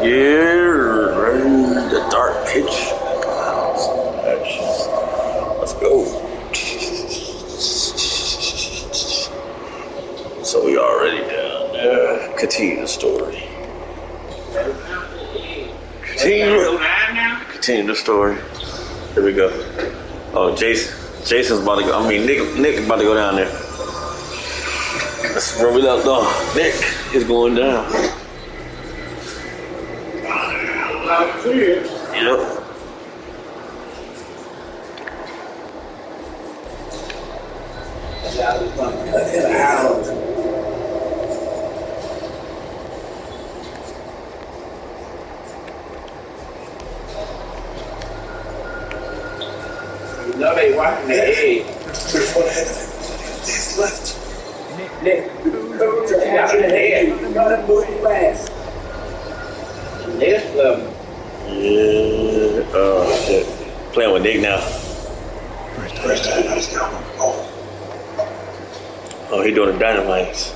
Yeah, right. The dark pitch. Let's go. So we already down there. Continue the story. Continue the story. Here we go. Oh, Jason's about to go. I mean, Nick about to go down there. That's where we left off. Nick is going down. Yep. No, they watching the egg. There's one ahead of him. He's left. Nick, watching the egg. Gotta move fast. Nick's love. Yeah. Oh, shit. Playing with Nick now. Where's that? Let's go. Oh, he doing the dynamites.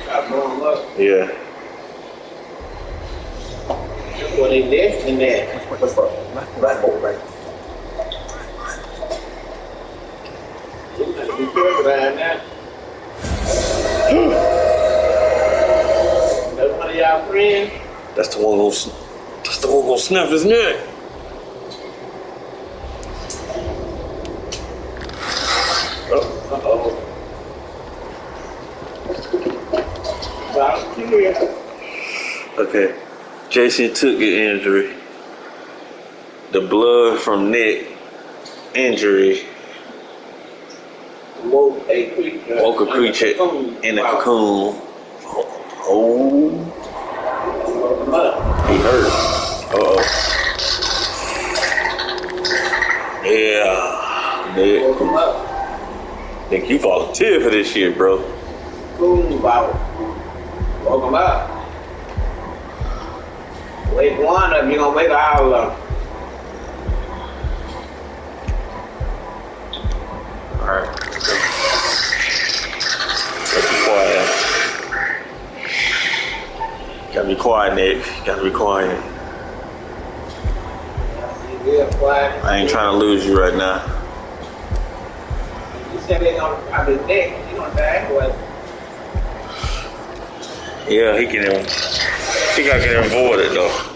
Stop blowing up. Yeah. Well, they left in there. What's up? Right over, right. You better be careful behind that. That's one of y'all friends. That's the one gonna snap his neck. Uh-oh. Volunteer. Okay. Jason took an injury. The blood from Nick injury Woke a creature in a cocoon. Oh, Woke him up. he hurt. Uh-oh. Yeah. Woke him up. Nick, you volunteered for this shit, bro. Boom, wow. Woke him up. Wake one up, you gonna wake all of them. Alright. Let's be quiet. Gotta be quiet, Nick. Gotta be quiet. Yeah, quiet. I ain't trying to lose you right now. You said they gonna drop his neck. He gonna die anyway. Yeah, he gotta get avoid it though.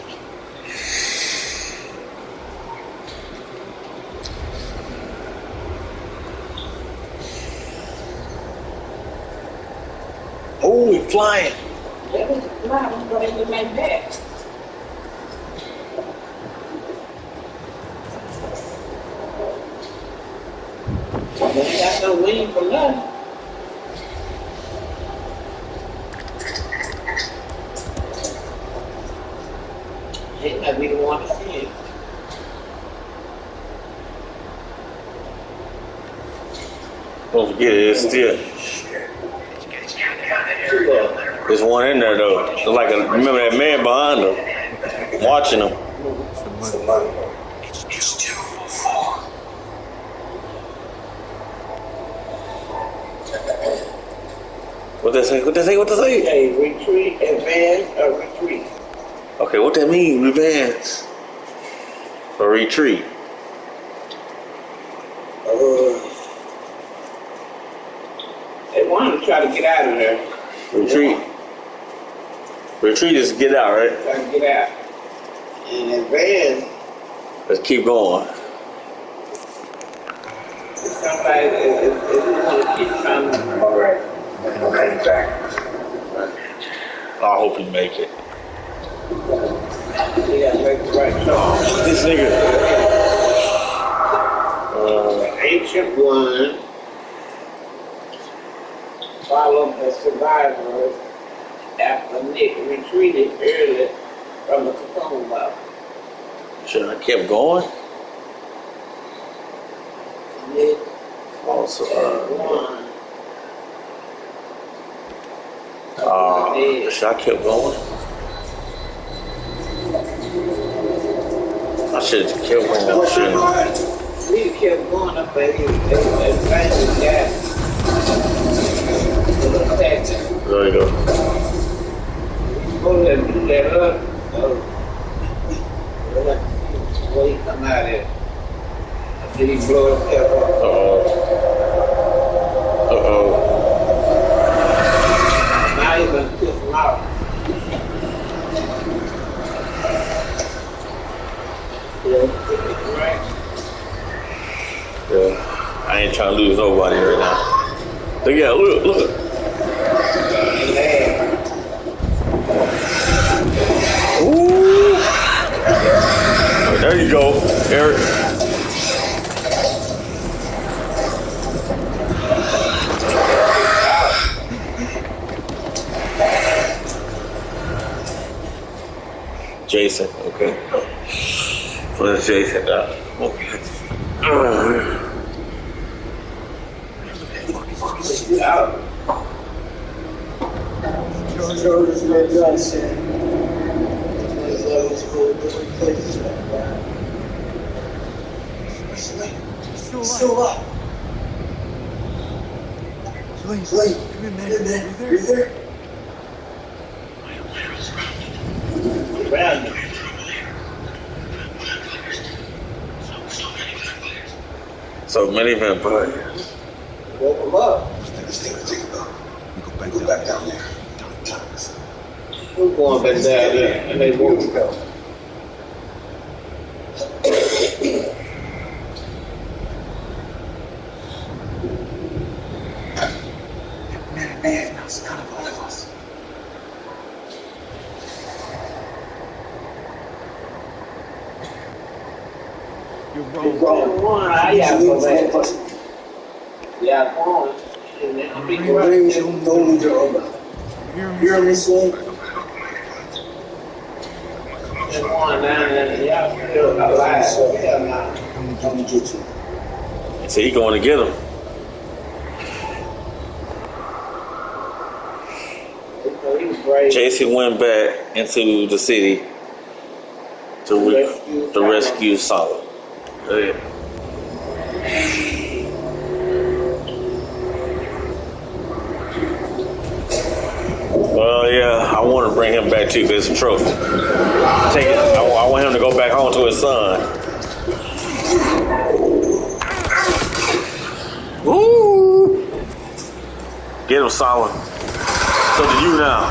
Oh, he's flying. That was fly. I'm gonna get my back. They ain't got no wing for nothing. He might be the one to see it. Don't forget it, it's still. There's one in there though. It's like remember that man behind him, watching him. You still fall. What they say? What they say? What they say? Okay, retreat, advance, or retreat. Okay, what that mean? Advance or retreat? They wanted to try to get out of there. Retreat. Retreat is get out, right? Try to get out. And advance, Let's keep going. somebody is want to keep trying to. All right. Okay, back. I hope you make it. They got to make the right choice. This nigga. The ancient one followed the survivors after Nick retreated early from the cocoon level. Should I kept going? Nick Also, one. should I kept going? I should have kept going. We kept going up there. They advanced gas. There you go. supposed to do that up. Well, he come out there. And then he blow himself up. Uh-oh. Now he's gonna piss him out. Right? Yeah. I ain't trying to lose nobody right now. Look, yeah, look. Ooh. There you go, Eric. Jason, okay. Where's Jason? Okay. Out. Jordan's red gun said. His levels go to different places right now. Still alive. Slade, come in, man. You there? Around him. So many vampires. Woke him up. Let's think about it. We go back down there. We're going back down there and they woke him up. Man, it's none of all of us. You're wrong. I got to go back. Yeah, I'm going. And then I'll be Brains don't know me, Jordan. Hear me, son? There's one down there. Y'all still alive. Yeah, nah. Come and get you. So he going to get him. He was brave. Jason went back into the city to rescue Solid. Yeah. Well, yeah, I want to bring him back too because it's a trophy. Take it. I want him to go back home to his son. Woo! Get him, Solid. So do you now.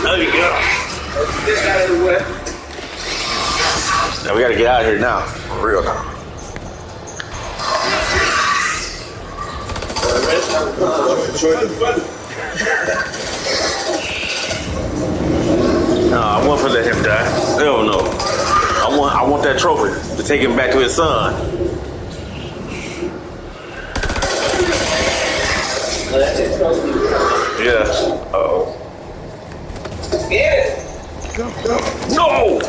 There you go. This out of the way. Now we gotta get out of here now. For real now. No, I want to let him die. Hell no. I want that trophy to take him back to his son. That's his trophy. Yeah. Uh-oh. Get it. No!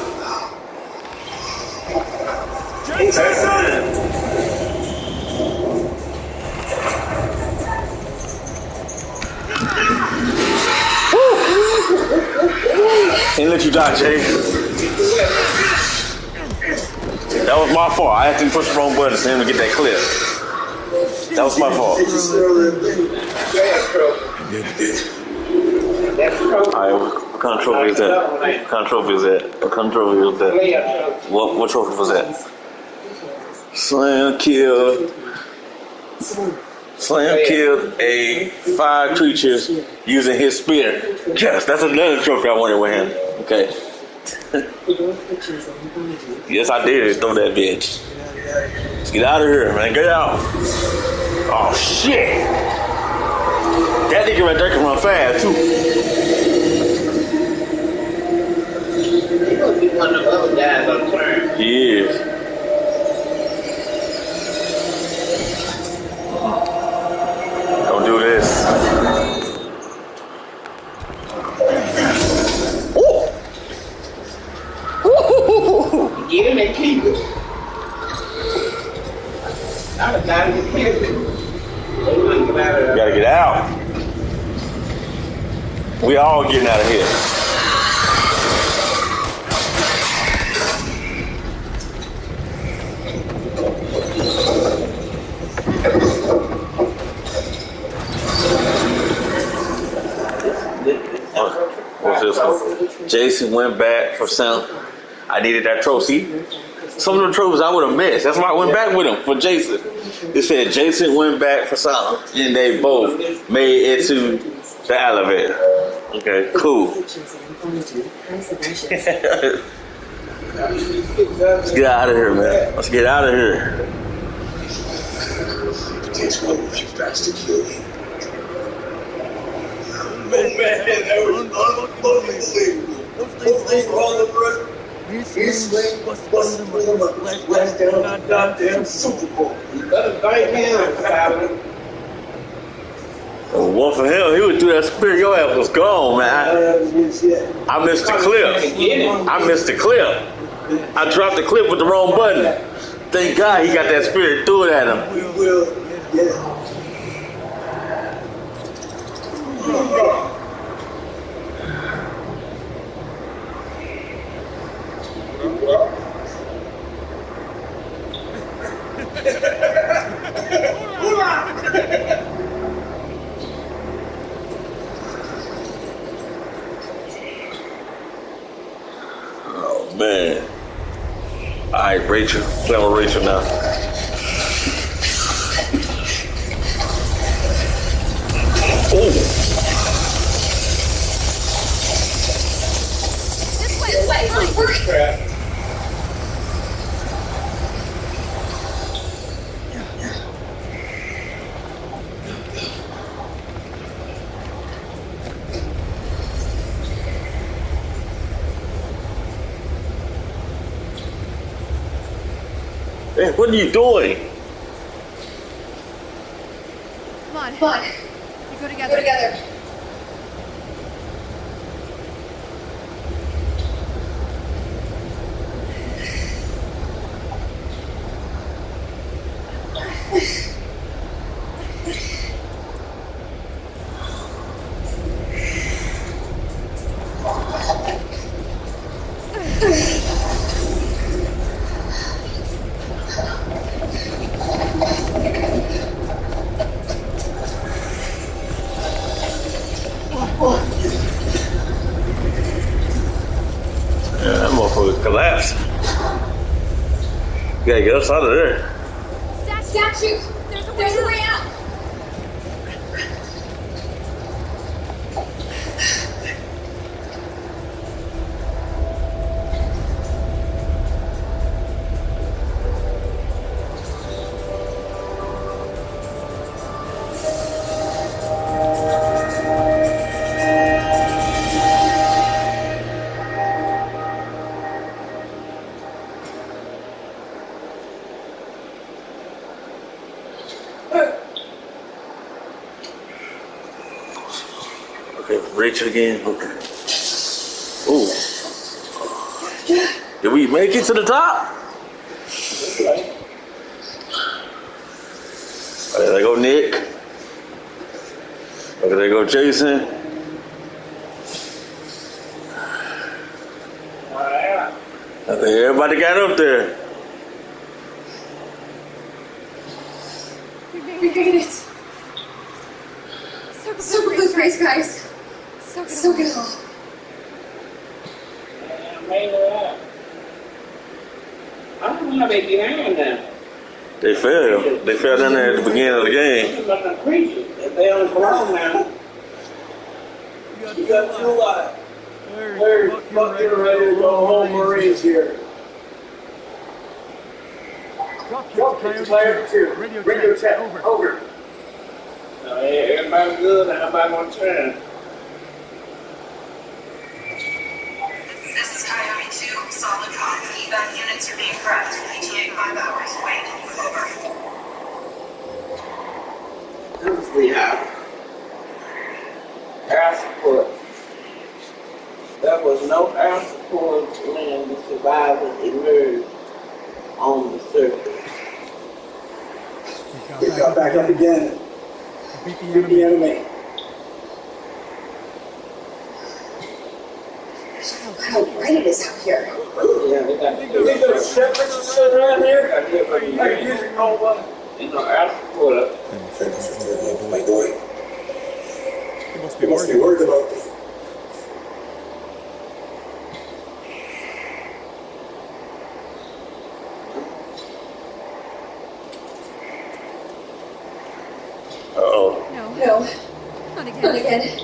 Can't let you die, Jay. That was my fault. I actually pushed the wrong button for him to get that clip. That was my fault. Alright, what kind of trophy is that? What kind of trophy is that? What kind of trophy was that? What trophy was that? Slam killed 5 creatures using his spear. Yes, that's another trophy I wanted with him. Okay. Yes, I did throw that bitch. Let's get out of here, man. Get out. Oh, shit. That nigga right there can run fast, too. He's gonna be one of the other guys on turn. He is. Don't do this. Get him and keep it. I'd have died to keep it. We gotta get out. We all getting out of here. What's this one? Jason went back for some. I needed that trophy. Some of the trophies I would have missed. That's why I went back with him for Jason. It said Jason went back for some, and they both made it to the elevator. Okay, cool. Let's get out of here, man. Let's get out of here. It takes one of you guys to kill him. Man, that was unbelievable. Those things were all over us. His sling was busting them up. Last down on the goddamn Super Bowl. You better thank him, Sally. One for him, he would do that spirit. Your ass was gone, man. I missed the clip. I missed the clip. I dropped the clip with the wrong button. Thank God he got that spirit, threw it at him. We will, yeah. Oh, man. All right, Rachel. Play with Rachel now. Oh. This way, hurry! Hey, what are you doing? Come on. Come on, We go go together. together. Yeah, that motherfucker collapsed. You gotta get us out of there. Statue! There's a There's a way out! Okay, Rachel again. Okay. Ooh. Did we make it to the top? Okay, there go Nick. Okay, there go Jason. Okay, everybody got up there. We made it! Super good grace, guys. So good. I made it out. I don't know how they get out now. They fell. They fell down there at the beginning of the game. Look like a creature. If they on the ground now. You got two alive. Larry, fuck getting ready to go home, Marines here. Drop kick to Coyote 2. Radio check. Over. Everybody good. Everybody on turn. This is Coyote 2, solid copy. Evac units are being prepped. ETA 5 hours. Wait. Over. We have air support. There was no air support when the survivors emerged on the surface. We got back up again. Beat the Beat the enemy. enemy. How bright it is out here. Yeah, they got shepherds sitting around here. you know, air support. My boy. He must You must be worried about me. Uh-oh. No, Not again. not again.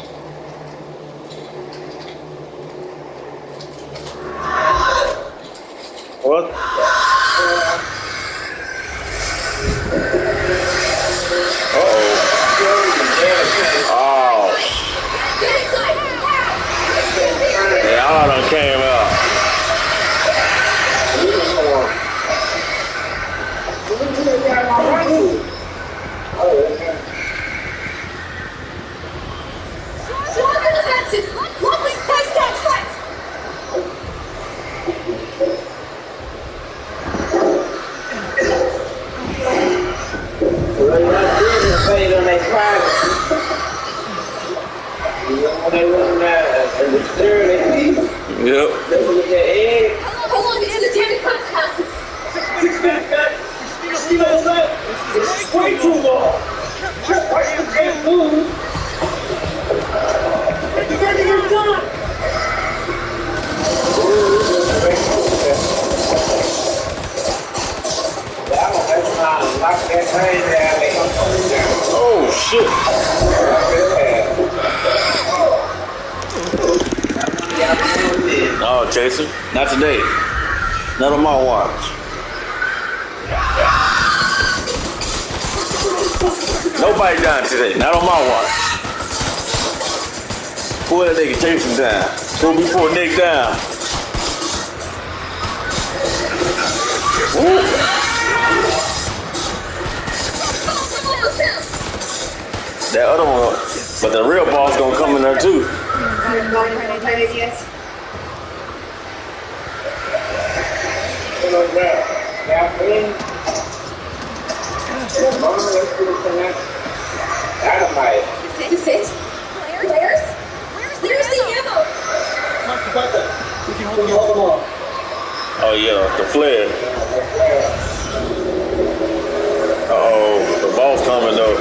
What? Oh. They all done came out. What was that? Well, not doing the on their privacy. You know, when they run around and disturb their people, Yep. they look at their egg. How long is the damn cut? 6 minutes, guys. Christina, what's that? It's way too long. Just watch the damn move. You ready to get done? I'm gonna have to lock that train down. They gonna come down. Oh, shit. Oh, Jason. Not today. Not on my watch. Nobody dying today. Not on my watch. Pull that nigga Jason down. Go before Nick down. Woo. That other one, but the real boss gonna come in there too. Dynamite. Is it? Flares? Where's the ammo? We can hold them on. Oh yeah, the flare. Uh-oh, the boss coming though.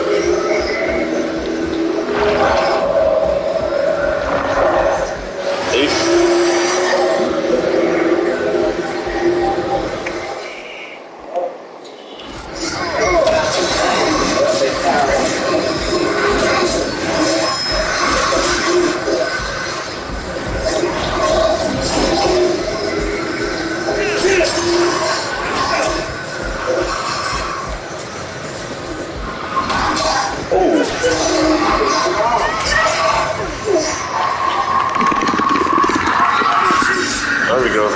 There we go.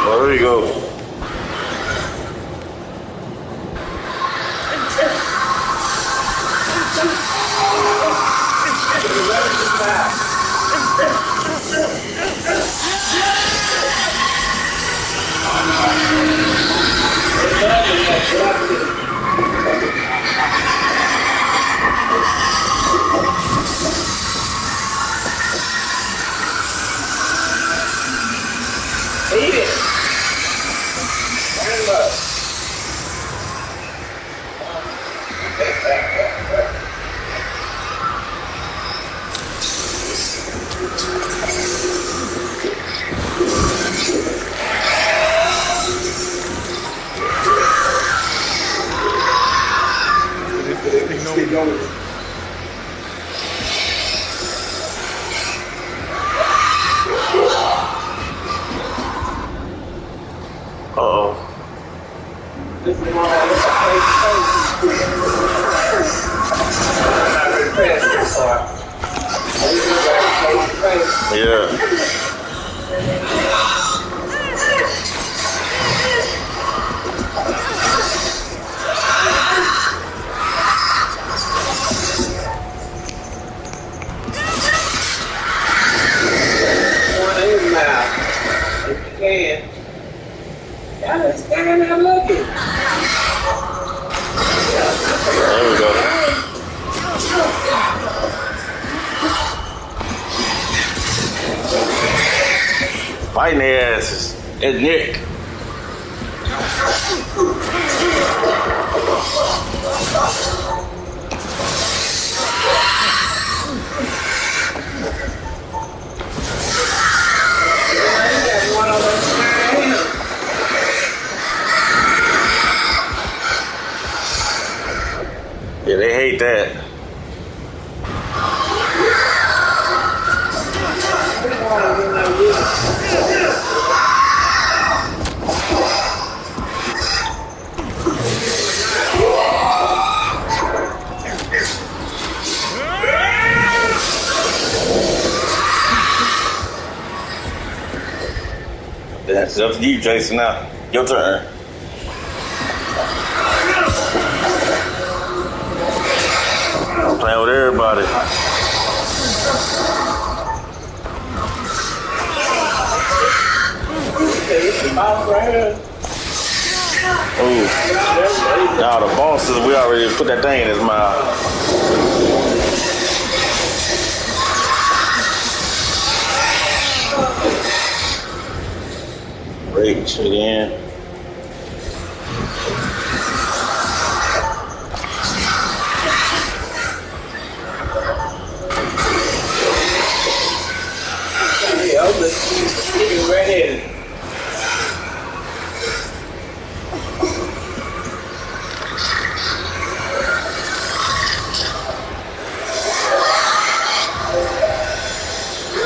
Well, there we go. Eat it. Stand up. Uh-oh. This is one of Yeah. one in his mouth. If you can. Y'all just stand there looking. There we go. Fighting their asses. It's Nick. Yeah, they hate that. That's up to you, Jason. Now, your turn. I'm playing with everybody. Ooh. Now the boss is, we already put that thing in his mouth. Rage again. Redheaded.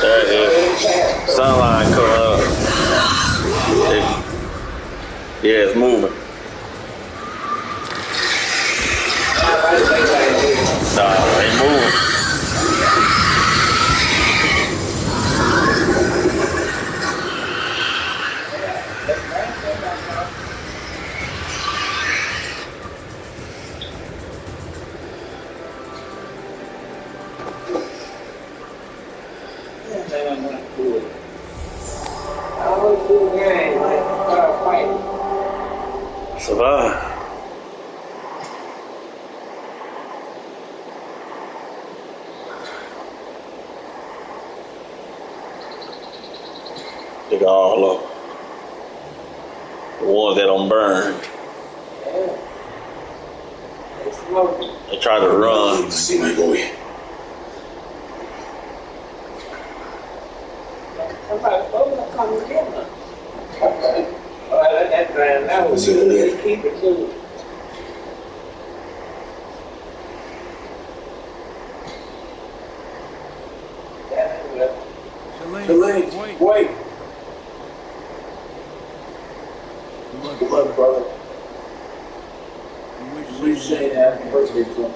That is sunline coming up. Yeah, it's moving. Nah, it ain't moving. Survive. They got all of them. The ones that don't burn. They try to run. See my boy. Somebody told them to come and get them. That's right. That was good. Keep it too. Delane, wait. Good luck, brother. We say happy birthday to him.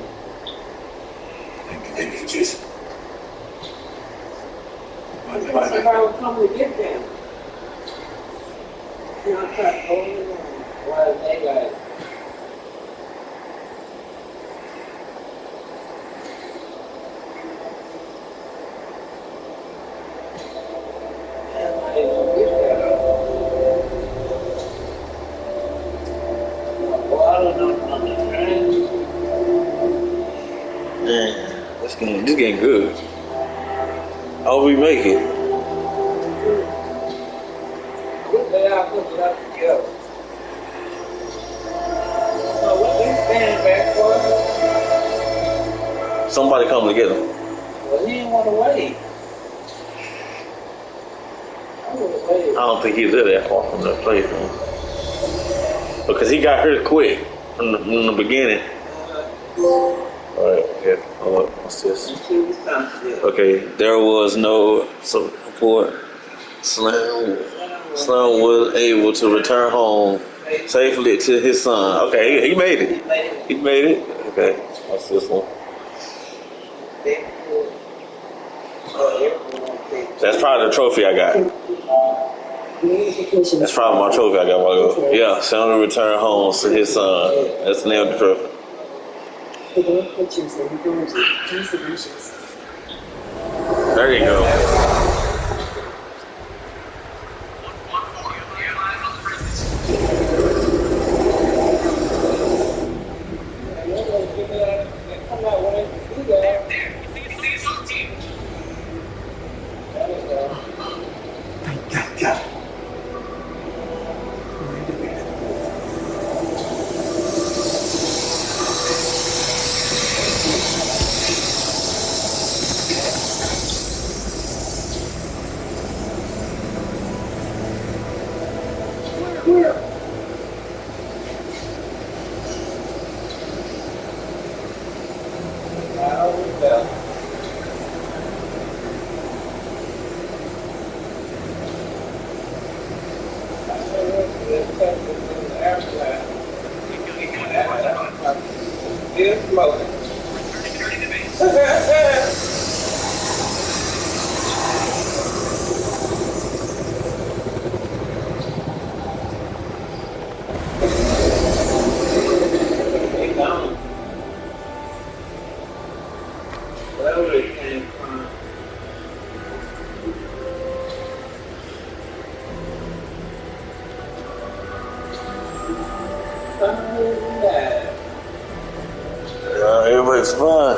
Thank you, Jason. Somebody was coming to get them. You know, I tried holding them while they got it. Man, this game good. I hope we make it. They all put it up together. So what they stand back for? Somebody come to get him. Well, he didn't want to wait. I would have waited. I don't think he's that far from that place, man. Because he got hurt quick from the beginning. Alright, okay. What's this? Okay, there was no support. Slim was able to return home safely to his son. Okay, he made it. He made it. Okay, what's this one? That's probably the trophy I got. That's probably my trophy I got while ago. Yeah, son return home to his son. That's the name of the trophy. There you go. still smoking. They gone. Wherever it came from. Everybody's fine.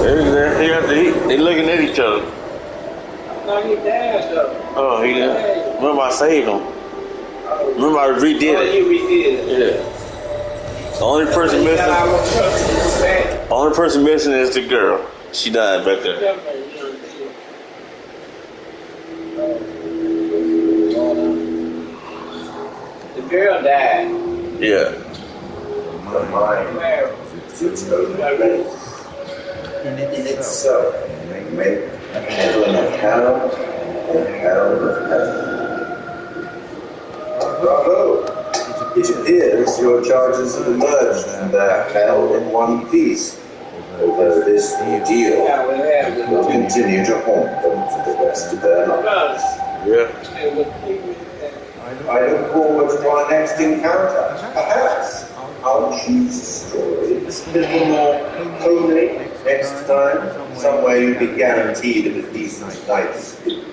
They got to eat. They looking at each other. No, he died though. Oh, he did. Remember I saved him. Remember I redid Oh, it. you redid it. Yeah. The only person missing. Only person missing is the girl. She died back there. The girl died. Yeah. In itself, make a handling of hell and hell of heaven. Bravo! It appears your charges have emerged from their hell in one piece, although this deal will continue to haunt them for the rest of their lives. Yeah. I look forward to our next encounter. Perhaps I'll choose a story that's a little more homely next time. Somewhere you'll be guaranteed of a decent night's sleep.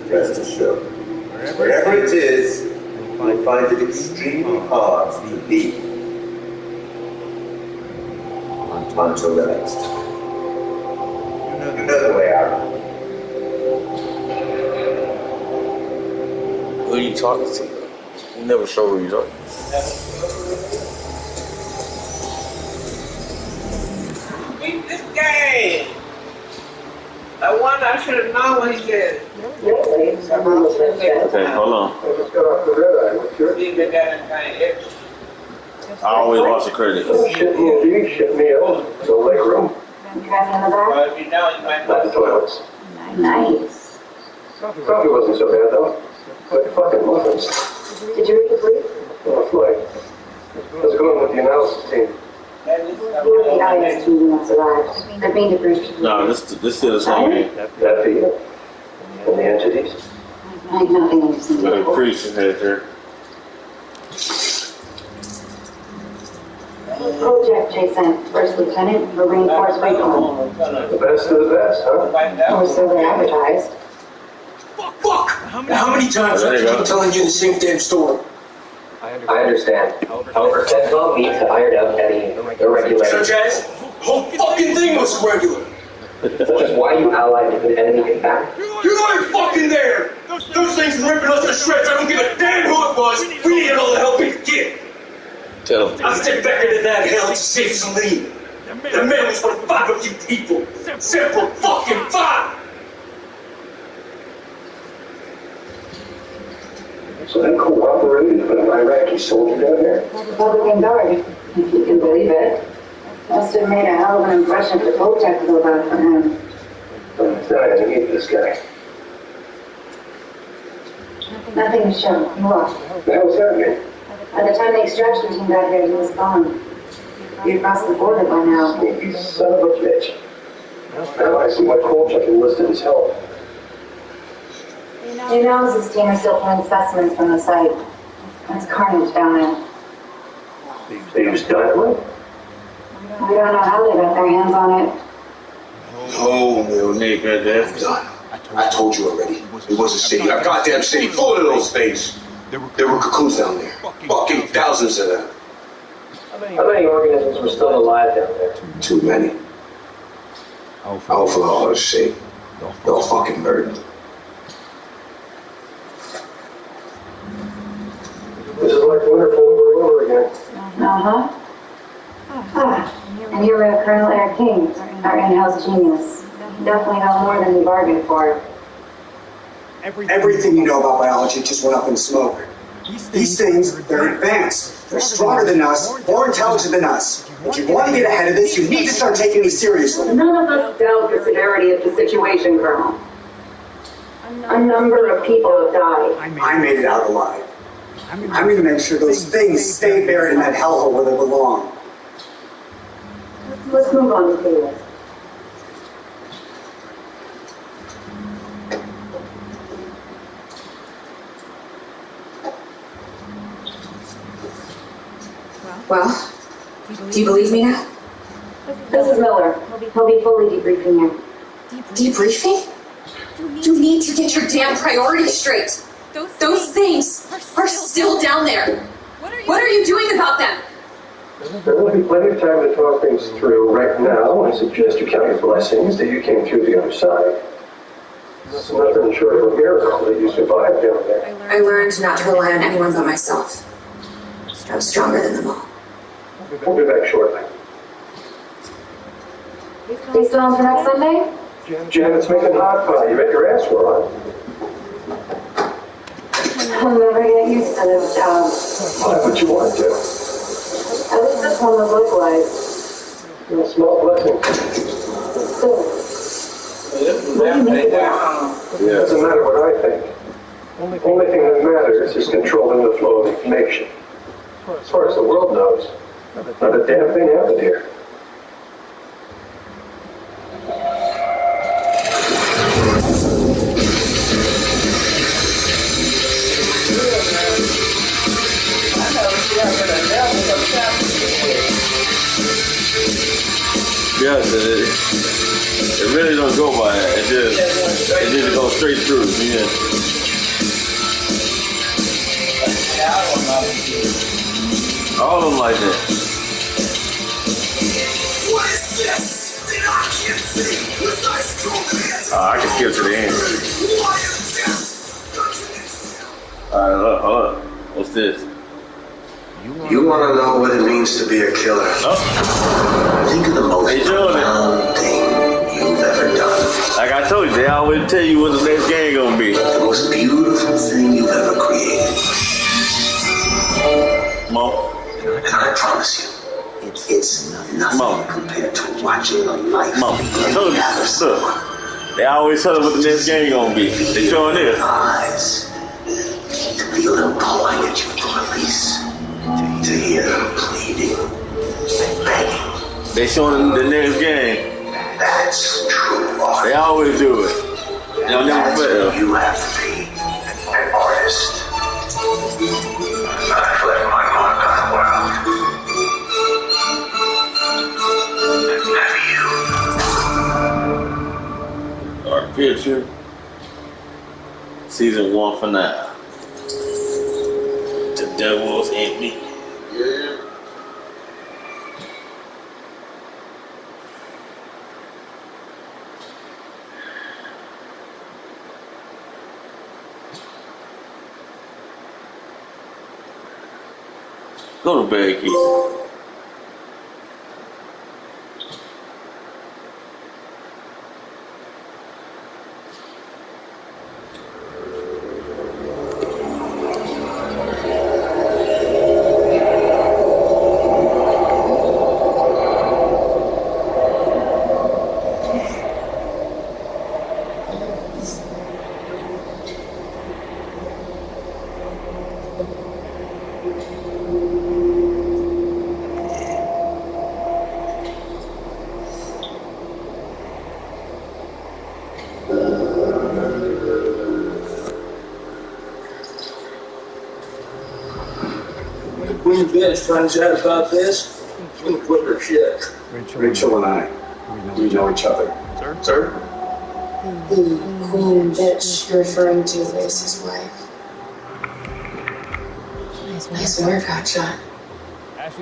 Rest assured, wherever it is, you'll find it extremely hard to leave. Until the next time. You know the way out. Who are you talking to? You never show who you're talking to. Beat this game. The one I should have known when he said. Okay, hold on. Leave it down and kind of extra. I always watch the credits. Ship me out. No leg room. You guys in the back? Well, if you know, you might Not the toilets. Nice. Coffee wasn't so bad though. But fucking muffins. Did you read the brief? Oh, Floyd. How's it going with the analysis team? The IS team has arrived. I've been to Bruce. No, this still the same game. That be it? And the entities? I have nothing interesting to The report. priest is head there. Project Jason, First Lieutenant, Marine Force Recon. The best of the best, huh? Or so they advertised. Fuck! How many times There have you I go. keep telling you the same damn story? I understand. However, Sentinel needs to iron out any irregularities. Such as? The whole fucking thing was irregular. Which is why you allied with an enemy in fact. You weren't fucking there! Those things were ripping us to shreds. I don't give a damn who it was. We needed all the help we could get. Tell him. I stepped back into that hell to save Celine. The man was for 5 of you people. Simple fucking 5! So they cooperated with an Iraqi soldier down here? Republican Guard, if you can believe it. Must have made a hell of an impression for Project to go back for him. I'm dying to meet this guy. Nothing to show. Look, That was happening. by the time the extraction team got here, he was gone. He'd crossed the border by now. Sneaky son of a bitch. Now I see why Kolchak enlisted his help. Jim Ellis' team are still pulling specimens from the site. There's carnage down there. They used dynamite? We don't know how they got their hands on it. Oh, little nigga, that's Done. I told you already. It was a city. A goddamn city full of those things. There were cocoons down there. Fucking thousands of them. How many organisms were still alive down there? Too many. All for all to see. They're all fucking burned. This is like wonderful over and over again. Uh-huh. And here we have Colonel Eric King, our in-house genius. Definitely know more than we bargained for. Everything you know about biology just went up in smoke. These things, they're advanced. They're stronger than us, more intelligent than us. If you want to get ahead of this, you need to start taking me seriously. None of us doubt the severity of the situation, Colonel. A number of people have died. I made it out alive. I'm gonna make sure those things stay buried in that hellhole where they belong. Let's move on to Taylor. Well, do you believe me now? This is Miller. He'll be fully debriefing you. Debriefing? You need to get your damn priorities straight. Those things are still down there. What are you doing about them? There will be plenty of time to talk things through. Right now, I suggest you count your blessings that you came through the other side. It's nothing short of a miracle that you survived down there. I learned not to rely on anyone but myself. I'm stronger than them all. We'll be back shortly. Are you still on for next Sunday? Janet's making hot pie. You bet your ass we're on. I'll never get used to this job. Why would you want to? At least this one would look like. A small blessing. It doesn't matter what I think. The only thing that matters is controlling the flow of information. As far as the world knows, not a damn thing happened here. Yes, it really don't go by that. It just goes straight through. Yeah. All of them like that. What is this that I can't see with my strong hands? I can skip to the end. Why is this? Alright, hold up. What's this? You want to know what it means to be a killer? Oh. Think of the most profound thing you've ever done. Like I told you, they always tell you what the next game gonna be. The most beautiful thing you've ever created. Mo. And I promise you, it's nothing compared to watching a life. I told you, look. They always tell us what the next game gonna be. They showing this. Eyes. To feel them pulling at you for release. To hear them pleading and begging. They showing the next game. That's true art. They always do it. They'll never fail. You have to be an artist. I've left my mark on the world. Have you? Our picture. Season 1 for now. The devil's in me. Yeah. Go to bed, Keith. Queen Bitch finds out about this, she'll quit her shit. Rachel and I, we know each other. Sir? The Queen Bitch you're referring to is his wife. Nice work, Hotshot.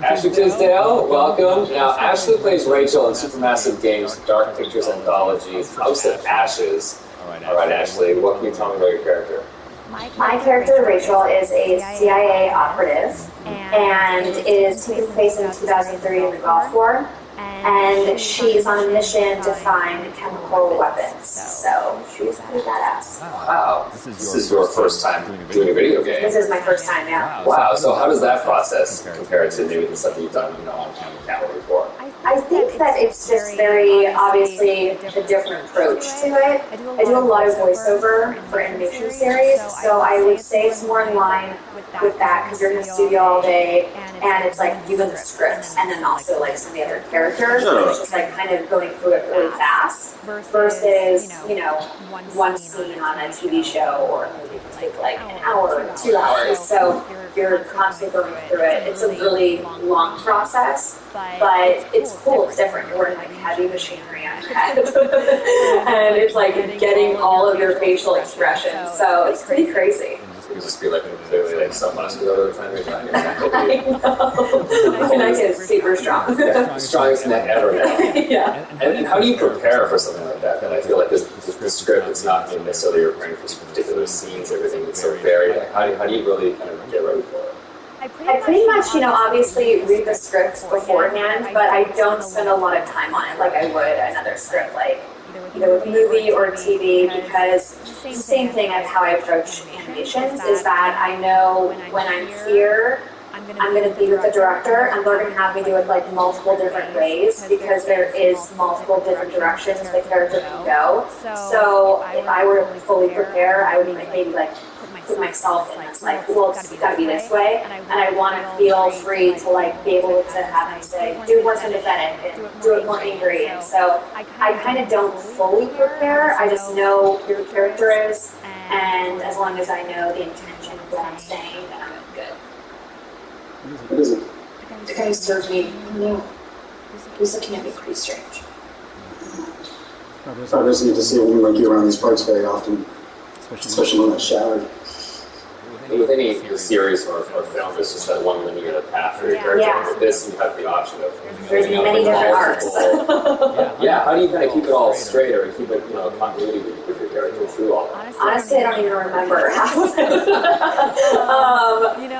Ashley Tisdale, welcome. Now, Ashley plays Rachel in Supermassive Games' Dark Pictures Anthology, House of Ashes. All right, Ashley, what can you tell me about your character? My character, Rachel, is a CIA operative, and it is taking place in 2003 in the Gulf War, and she's on a mission to find chemical weapons, so she's pretty badass. Wow, this is your first time doing a video game? This is my first time, yeah. Wow, so how does that process compare to maybe the stuff that you've done, on camera before? I think that it's just very obviously a different approach to it. I do a lot of voiceover for animation series, so I would say it's more in line with that because you're in the studio all day and it's like you and the scripts and then also like some of the other characters. So it's just like kind of going through it really fast versus, you know, one scene on a TV show or a movie could take like an hour or 2 hours. So you're constantly going through it. It's a really long process, but it's cool, it's different. You're wearing like heavy machinery on your head. And it's like getting all of your facial expressions. So it's pretty crazy. It would just be like clearly like so muscular time. I know. And I get super strong. Yeah, strongest neck ever now. Yeah. And how do you prepare for something like that? And I feel like this script is not necessarily you're preparing for particular scenes, everything is so varied. Like, how do you really kind of get ready for it? I pretty much, you know, obviously read the script beforehand, but I don't spend a lot of time on it like I would another script, like either with movie or TV, because same thing as how I approach animations is that I know when I'm here, I'm going to be with the director, and they're going to have me do it like multiple different ways because there is multiple different directions the character can go. So if I were to fully prepare, I would maybe like put myself in this like, well, it's got to be this way, and I want to feel free to like be able to have them say, do it more sympathetic and do it more angry. And so I kind of don't fully prepare. I just know who the character is, and as long as I know the intention of what I'm saying, then I'm good. What is it? The guy who served me, he was looking at me pretty strange. I just need to see a woman like you around these parts very often, especially when I showered. With any series or film, it's just that one linear path for your character. Yeah. With this, you have the option of There's many different arcs. Yeah, how do you kind of keep it all straight or keep it, you know, continuity with your character through all that? Honestly, I don't even remember how.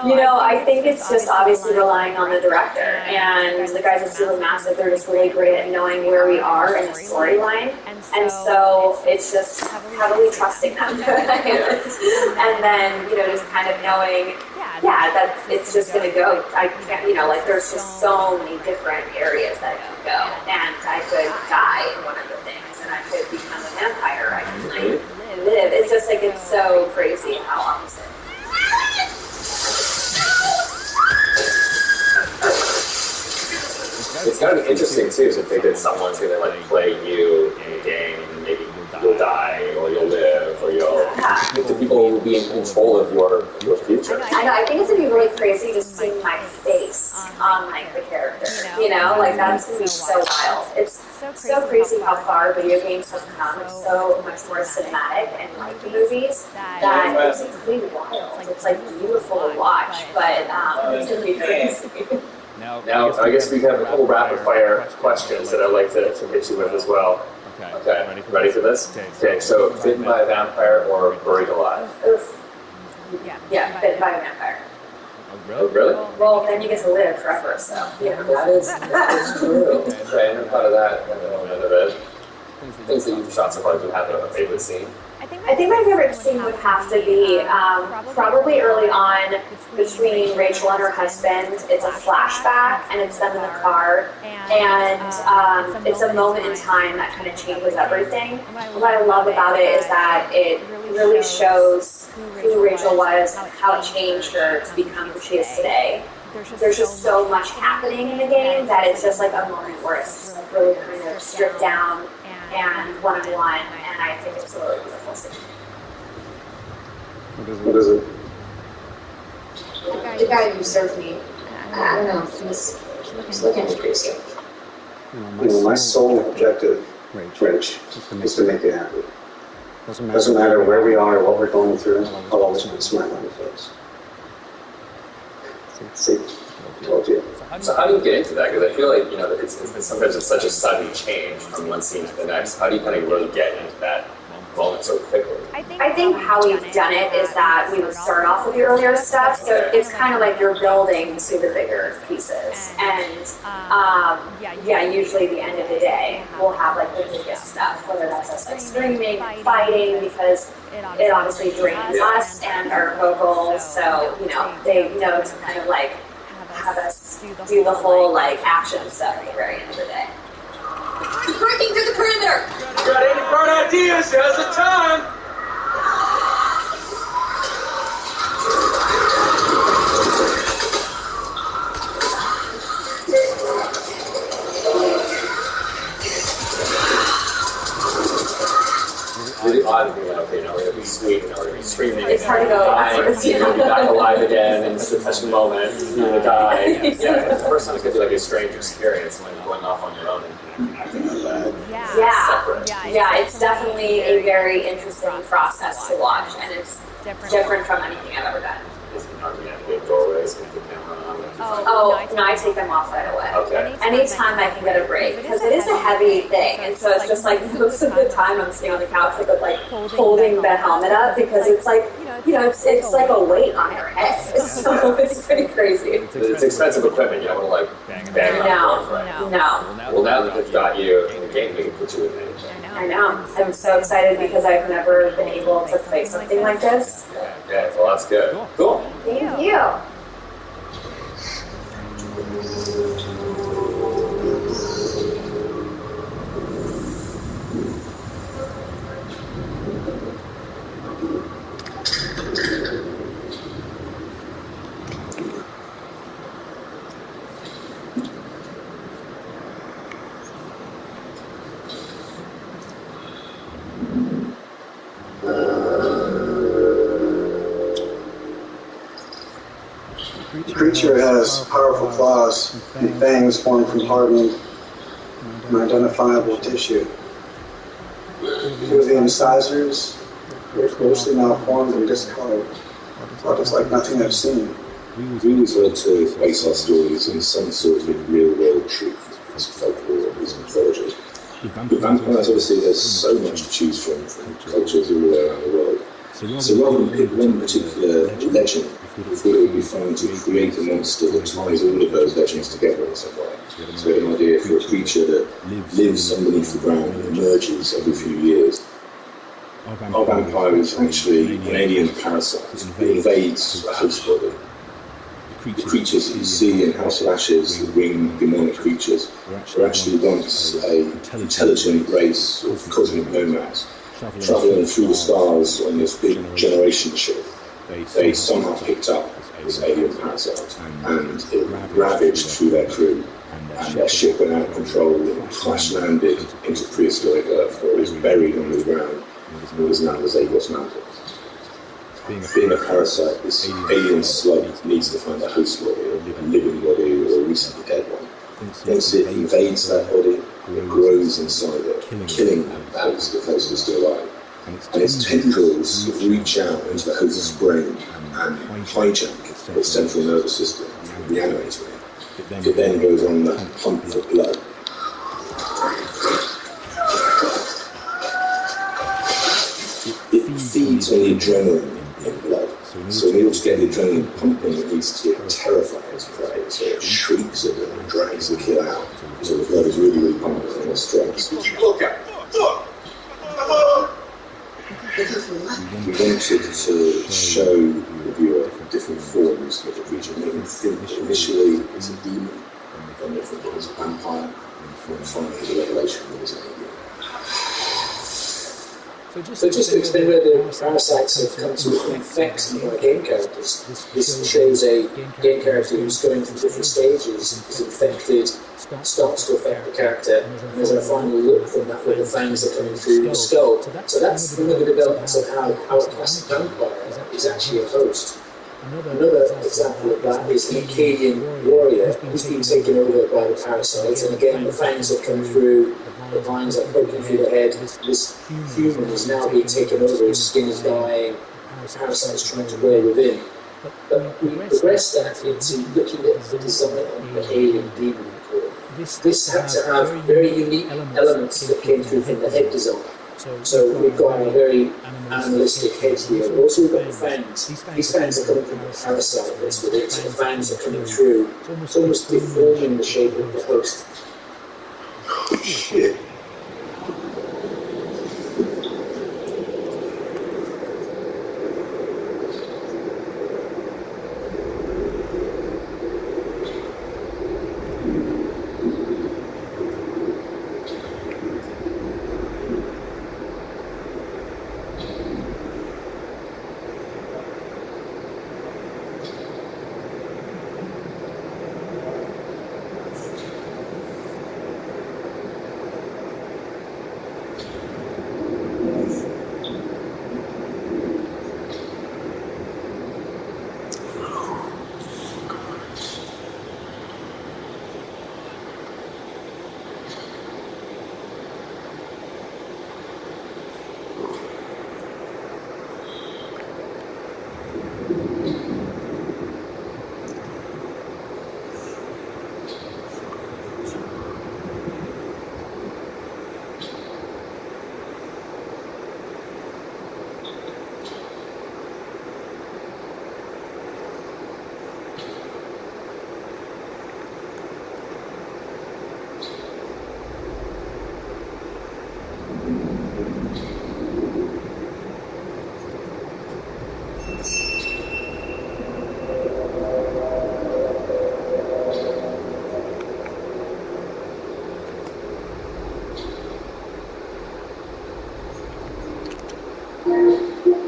You know, I think it's just obviously relying on the director, and the guys at Supermassive, they're just really great at knowing where we are in the storyline, and so it's just heavily trusting them. And then, you know, just kind of knowing, that it's just going to go. I can't, you know, like there's just so many different areas that I can go, and I could die in one of the things, and I could become a vampire. I can live. It's just like it's so crazy how opposite. It's kind of interesting too to think that someone's going to like play you in a game, and maybe you'll die, or you'll live, or the people will be in control of your future. I know. I think it's gonna be really crazy just seeing my face on like the character. You know, like that's gonna be so wild. It's so crazy how far video games have come. It's so much more cinematic and like the movies that it's really wild. It's like beautiful to watch, but it's gonna be crazy. Now, I guess we have a couple rapid fire questions that I'd like to hit you with as well. Okay, ready for this? Okay, so bitten by a vampire or buried alive? Yeah, bitten by a vampire. Oh, really? Well, then you get to live forever, so. Yeah, that is true. Okay, I never thought of that. Things that you've shot so far, do you have a favorite scene? I think my favorite scene would have to be probably early on between Rachel and her husband. It's a flashback, and it's them in the car, and it's a moment in time that kind of changes everything. What I love about it is that it really shows who Rachel was, how it changed her to become who she is today. There's just so much happening in the game that it's just like a moment where it's just like really kind of stripped down and one-on-one, and I think it's a really beautiful scene. What is it? The guy who served me, I don't know, he's looking at me pretty strange. You know, my sole objective, Rich, is to make you happy. Doesn't matter where we are, what we're going through, I'll always put a smile on your face. See, told you. So how do you get into that? Because I feel like, you know, sometimes it's such a sudden change from one scene to the next. How do you kind of really get into that moment so quickly? I think how we've done it is that we would start off with the earlier stuff, so it's kind of like you're building to the bigger pieces. And usually the end of the day, we'll have like the biggest stuff, whether that's us like screaming, fighting, because it obviously drains us and our vocals, so, you know, they know to kind of like have us do the whole like action stuff at the very end of the day. Breaking through the perimeter! Got any bright ideas? Now's the time! Really odd to be like, okay, now we're gonna be sweet, now we're gonna be screaming. It's hard to go Be back alive again, and such a touching moment, you're gonna die. Yeah, the first time it's gonna be like a strange experience when going off on your own and acting like that. Yeah, it's definitely a very interesting process to watch, and it's different from anything I've ever done. Doorways, keep the camera on. No, I take them off right away. Okay. Anytime I can get a break, because it is a heavy thing, and so it's just like most of the time I'm sitting on the couch like holding the helmet up because it's like it's like a weight on your head. So it's pretty crazy. It's expensive equipment. You don't want to like bang it on, right? No. Well, now that they've got you in the game, they can put you in there. I know. I'm so excited because I've never been able to play something like this. Yeah, well, that's good. Cool. Thank you. The creature has powerful claws and fangs formed from hardened, unidentifiable tissue. Two of the incisors are mostly malformed and discolored. But it's like nothing I've seen. We always like to base our stories on some sort of real-world truth as folklore or as mythology. With vampires, obviously, there's so much to choose from cultures all around the world. So rather than pick one particular legend, we thought it would be fun to create a monster that ties all of those legends together in some way. So we had an idea for a creature that lives underneath the ground and emerges every few years. Our vampire is actually an alien parasite that invades a host body. The creatures that you see in House of Ashes, the winged demonic creatures, were actually once an intelligent race of cosmic nomads, travelling through the stars on this big generation ship. They somehow picked up this alien parasite and it ravaged through their crew, and their ship went out of control and crash landed into prehistoric Earth, where it was buried under the ground and it was known as Agos Mountains. Being a parasite, this alien slug needs to find a host body, a living body, or a recently dead one. Once it invades that body, it grows inside it, killing the host if the host is still alive. And its tendrils reach out into the host's brain and hijack its central nervous system, reanimating it. It then goes on the hunt for blood. It feeds on the adrenaline in blood. So in order to get the adrenaline pumping, it needs to terrify its prey. So it shrieks at them and drags the kill out. So the blood is really, really pumping and it strikes. Look out! Look! We wanted to show the viewer different forms of the creature. They can think that initially it's a demon, then they think it's a vampire, and finally the revelation that it's an alien. So just to explain where the parasites have come to infect some of our game characters, this shows a game character who's going through different stages, is infected, starts to affect the character, and there's a final look from that where the fangs are coming through the skull. So that's one of the developments of how a classic vampire is actually a host. Another example of that is an Akkadian warrior who's been taken over by the parasites, and again the fangs have come through, the vines are poking through the head. This human is now being taken over, his skin is dying, the parasite is trying to wear within. But we progressed that into looking at the design of the alien demon core. This had to have very unique elements that came through from the head design. So we've got a very animalistic head here, but also we've got the fangs. These fangs are coming from the parasite that's within, so the fangs are coming through. It's almost deforming the shape of the host. Shit.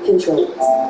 control.